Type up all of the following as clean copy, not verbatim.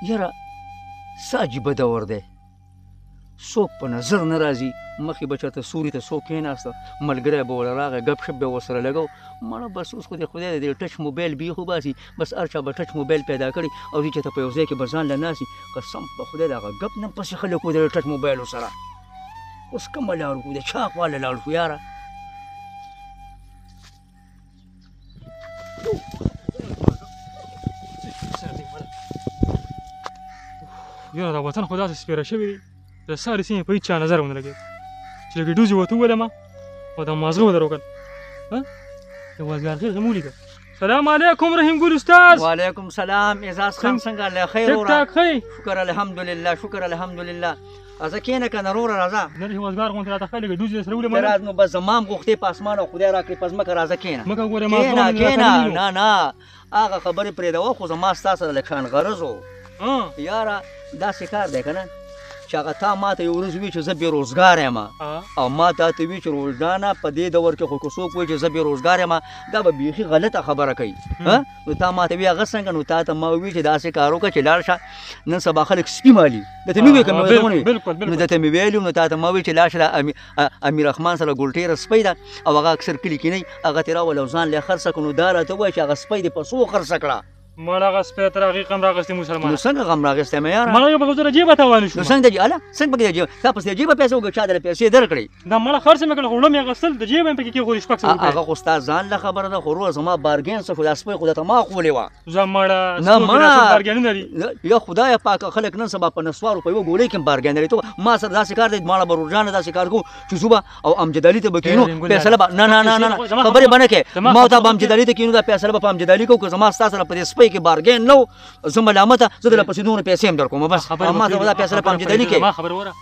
یاره څه عجیبه دور دی څوک په نظر نه راځي مخکې به چېرته سوري ته څوک کېناسته ملګری به ورله راغی ګپ شپ به یې ورسره لګو مړه بس اوس خو دې خدای د دې ټچ موبایل بیخ وباسي بس هر چا به ټچ موبایل پیدا کړي او دې چېرته په یو ځای کې به ځان له ناستي قسم په خدای د هغه ګپ نه پسې خلک و د ټچ موبایلو سره اوس کومه لار وکړو د چا خواله لاړ شو یاره یاره دا وطن خو داسې سپېره شوی دی د سارې سیمې په هېڅ چا نظر ونه لګېد چې لږې ډوزې ورته وویلم او دا مازغه به در وکړل د وزګار خېل هم ولیکه سلام علیکم رحیم ګل استاذ وعلیکم سلام اعزاز خان څنګه الله خیر ټیک ټاک ښه شکر الحمدلله شکر الحمدلله راځه کېنه که نه وروره راځه نه چې وزګار غوندې راته ښه لږې ډوزې درسره ولیکم ته راځ نو بس زما هم غوښتې په اسمان او خدای راکړې په ځمکه راځه کېنه مه ګورې کېنه نه نه هغه خبرې پرېږدوه خو زما ستا سره لږ شان غرض و یاره داسې کار دی که نه چې هغه تا ما ته یو ورځ وي چې زه بېروزګار یم او ما تا ته وي چې روزانه په دې دور کې خو که څوک وایي چې زه بېروزګار یم دا به بیخي غلطه خبره کوي نو تا ما ته وي هغه څنګه نو تا ته ما ووي چې داسې کار وکړه چې لاړ شه نن سبا خلک سپي مالي درته مې وویل که نو درته مې ویلي نو تا ته ما وویل چې لاړ شه امیر رحمان سره ګلټېره سپی ده او هغه اکثر کلي کې نه هغه ترې راول او ځان له یې خرڅه کړو نو دا راته ووایه چې هغه سپی دې په څو خرڅه کړه مړ هغه سپی تر هغې غم راغستی مسلمان نو څنګه غم راغستی یم یاره مړ یو به زه له جیبه تاوانه شوم نو څنګه د اله څنګه پکې د جیبه تا پسې د جیبه پیسې وګړه چا درله پیسې درکړې دا مړه خرڅ مې کړل خو وړه مې اخیستل د جیبه مې پکې کېښودې شپږ سوه روپۍ هغه خو ستا ځان له خبره ده خو روغه زما بارګین څه خو دا سپی خو درته ما خولې وه زه مړه نه مړه بارګینونه دي یا خدایه پاکه خلک نن سبا په نسوارو په یوه ګولۍ کې هم بارګین لري ته ما سره داسې کار دی ماړه به روژانه داسې کار کوو چې زو به او امجد علي ته به کښېنو فیصله به نه نه نه نه خبرې به نه کوې ما ته به امجد علي ته کښېنو دا فیصله به په امجد علي کوو که زما ستا سره په دې سپی کې بارګین نه و زه ملامته زه درله پسې دومره پیسې هم در کوم بس ما ته به دا فیصله په امجد علي کوې ما خبره وره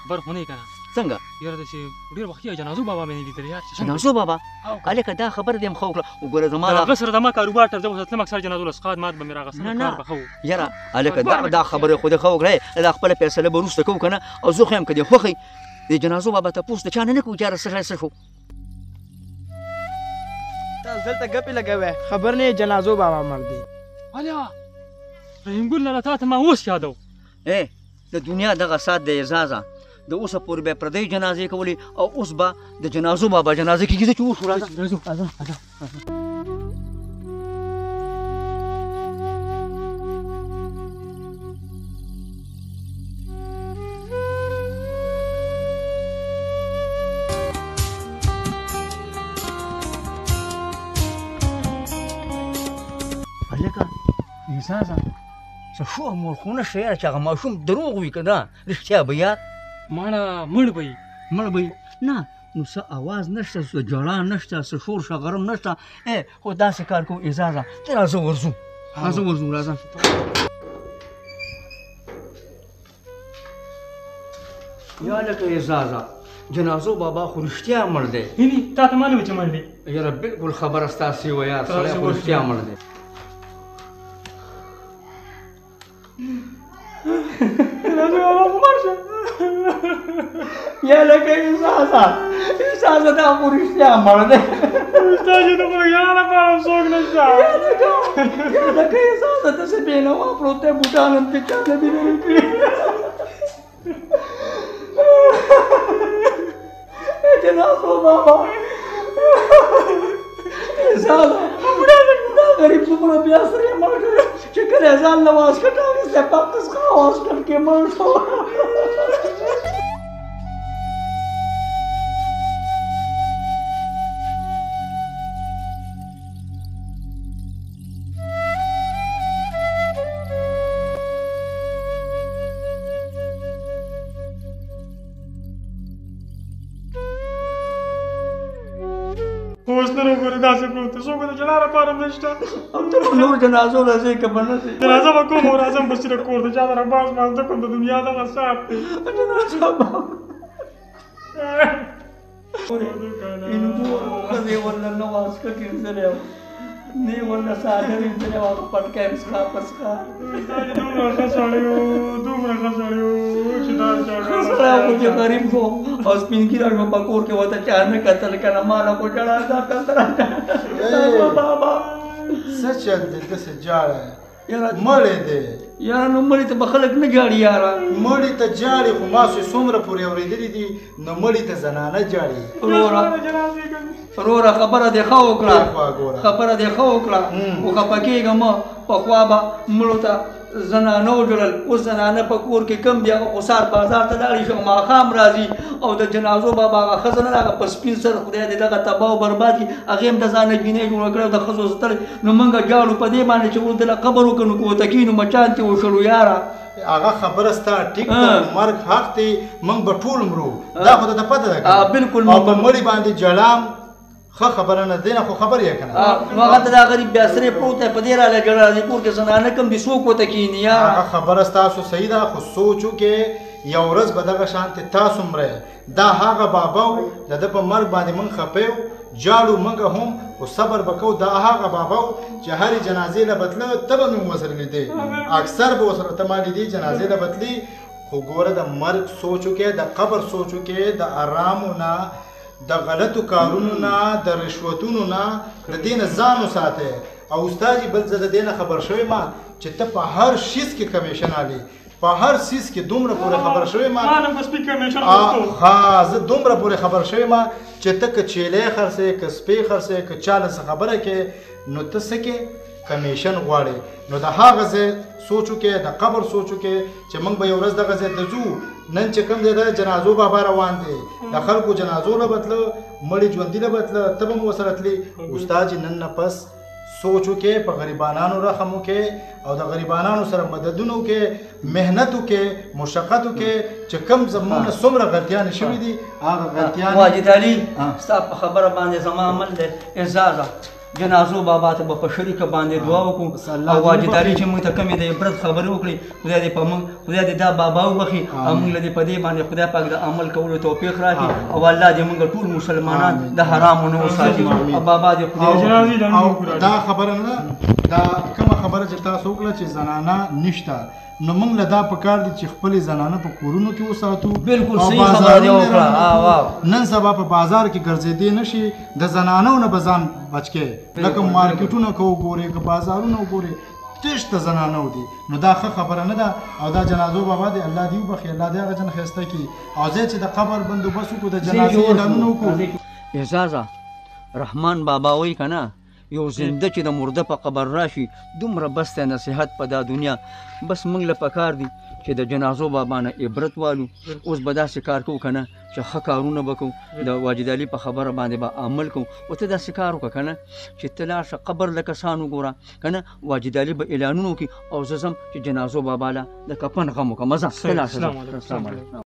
خبر خو نه یې که نه څنګه یاره داسې ډېر وختي جنازو بابا مې نه لیدلی یار جنازو بابا هلکه دا خبره دې هم ښه وکړه وګوره زما د هغه سره د ما کاروبار ته زه اوس تلم اکثر جنازو لسقات مات به مې راغسته کار به ښه و یاره هلکه دا خبره خو دې ښه وکړه دا خپله فیصله به وروسته کوو که نه او زه خو یم که دې خوښوي د جنازو بابا تپوس د چا نه کوو چې یاره څه شی څه شو تاسو دلته ګپې لګوئ خبر نه یې جنازو بابا مړ دی الیا رحیم ګل لاله تا ته ما اوس یادو د دنیا دغه ساعت د اعزازه د اوسه پورې به پردۍ جنازې کولې او اوس به د جنازو بابا جنازه کېږي زه چې اوس راځه هلکه احساسه څه شو مورخو نه شته یاره چې هغه ماشوم دروغ وي که نه رښتیا به یار مړه مړ به یي مړ به یي نه نو څه اواز نشته څه ژړا نشته څه شور شغرم نشته خو داسې کار کوو اعزازه ته راځه ورځو راځه یا لکه اعزازه جنازو بابا خو رښتیا مړ دی تا ته معلومه چې مړ دی یاره بلکل خبره ستاسې وه یار سړی خو رښتیا مړ دی یا لکه احساسه دا خو رښتیا مړ دی ستا چې د خوږیانو لپاره څوک نشته یا لکه احساسه ته څه بېنوا پروت دی بوټان هم دې چا نه دي لرې کړي جنازو بابا احساسه دا غریب څومره بیا سره یې مړ کړی چې کله یې ځان له واسکټ اخیستی پاک څخه واسکټ کې مړ شو اوس نه وګورې داسې پروت دی څوک د جنا لپاره هم نشته نور جنازو راځئ که به نه ځئ جنازه به کوم او راځم به صرف کور د چا سره باز مازده کوم د دنیا دغه صاحب دی جنازه ښځې ورله نه واسکټ ایستلی وه نه یې ورله څادر ایستلی وه هغه پټکه یې څښا په څښا دومره ښه سړی و چې دا ښه سړی خو چې غریب شو او سپین ږیره شو په کور کې ورته چا نه کتل که نه ماله خو ژړا دا کتره بابا څه چل دی داسې جاړه یاره مړی دی یاره نو مړي ته به خلک نه جاړي یاره مړی ته جاړي خو ما چې څومره پورې اورېدلي دي نو مړی ته زنانه جاړي وروره خبره دې ښه وکړه خوا ګوره. خبره دې ښه وکړه خو خفه کېږه مه پخوا به مړو ته زنانه وجړل اوس زنانه په کور کې کم دي هغه خو سهار بازار ته لاړې شي ماښام راځي او د جنازو بابا هغه ښځه نه راغله په سپین سر خدای دې دغه تباه او برباد کړي هغې هم د ځانه جینۍ جوړه کړې او د ښځو ستړې نو موږ جاړو په دې باندې چې ورته له قبر وکړو نو که ورته کښېنو مچان ترې وشړو یاره هغه خبره ستا ټیک ده مرګ حق دی موږ به ټول مرو دا خو ته پته ده بالکل او په مړي باندې جړام ښه خبره نه دی نه خو خبر یې که نه نو هغه ته دا غریب بیا سرې پروت دی په دې راله جړه راځي کور کې زنانه کم دي څوک ورته کښېني یاره هغه خبره ستاسو صحیح ده خو سوچ وکړې یو ورځ به دغه شانتې تاسو مرئ دا هغه بابا و د ده په مرګ باندې موږ خفه یو جاړو موږ هم خو صبر به کوو دا هغه بابا و چې هرې جنازې له بتله ته به مې ورسره لیدې اکثر به ورسره ته ما لیدې جنازې له بتلي خو ګوره د مرګ سوچ وکړې د قبر سوچ وکړې د آرامو نه د غلطو کارونو نه د رشوتونو نه د دې نه ځان وساتئ او استاد جي بل زه د دې نه خبر شوی ما چې ته په هر شیز کې کمیشن علي په هر سیز کې دومره پورې خبر شوی ما زه دومره پورې خبر شوی ما چې ته که چیلې خرڅې که سپی خرڅې که چاله څه خبره کې نو ته څه کې کمیشن غواړي نو د هغه ځای سوچ وکړې د قبر سوچ وکړې چې موږ به یو ورځ دغه ځای ته ځو نن چې کوم ځای د جنازو بابا روان دی د خلکو جنازو له بتله مړي ژوندي له بتله ته به مو ورسره تلي استاد جي نن نه پس سوچ وکړې په غریبانانو رحم وکړې او د غریبانانو سره مددونه وکړې محنت وکړې مشقت وکړې چې کوم زموږ نه څومره غلطیانې شوي دي هغه غلطیانې واجد علي ستا په خبره باندې زما عمل دی اعزازه جنازو بابا ته به په شریکه باندې دعا وکړو او واجد علي چې موږ ته کمې د عبرت خبرې وکړي خدای دې په موږ خدای دې دا بابا وبخي او موږ له دې په دې باندې خدای پاک د عمل کولو توفیق راکړي او الله دې موږ ټول مسلمانان د حرامو نه وساتي او بابا دې خدای او دا خبره نه دا کومه خبره چې تاسو وکړه چې زنانه نشته نو موږ له دا پکار دي چې خپلې زنانه په کورونو کې وساتو بالکل صحیح خبره دې وکړه نن سبا په بازار کې ګرځېدې نشي د زنانو نه به ځان بچ کې لکه مارکیټونه که وګورې که بازارونه وګورې تش د زنانو دي نو دا ښه خبره نه ده او دا جنازو بابا دی الله دې وبخي الله دې هغه جن ښایسته کړي او ځای چې د قبر بندوبست وکړو د جنازې اعلانونه وکړو اعزازه رحمان بابا وایي که نه یو زنده چې د مرده په قبر راشي دومره بس دی نصیحت په دا دنیا بس موږ له پکار دي چې د جنازو بابا نه عبرت والو اوس به داسې کار کوو که نه چې ښه کارونه به کوو د واجد علي په خبره باندې به عمل کوو او ته داسې کار وکړه که نه چې ته لاړ شه قبر له کسان وګوره که نه واجد علي به اعلانونه وکړي او زه ځم چې جنازو بابا له د کفن غم وکړم ځه ته لاړ شه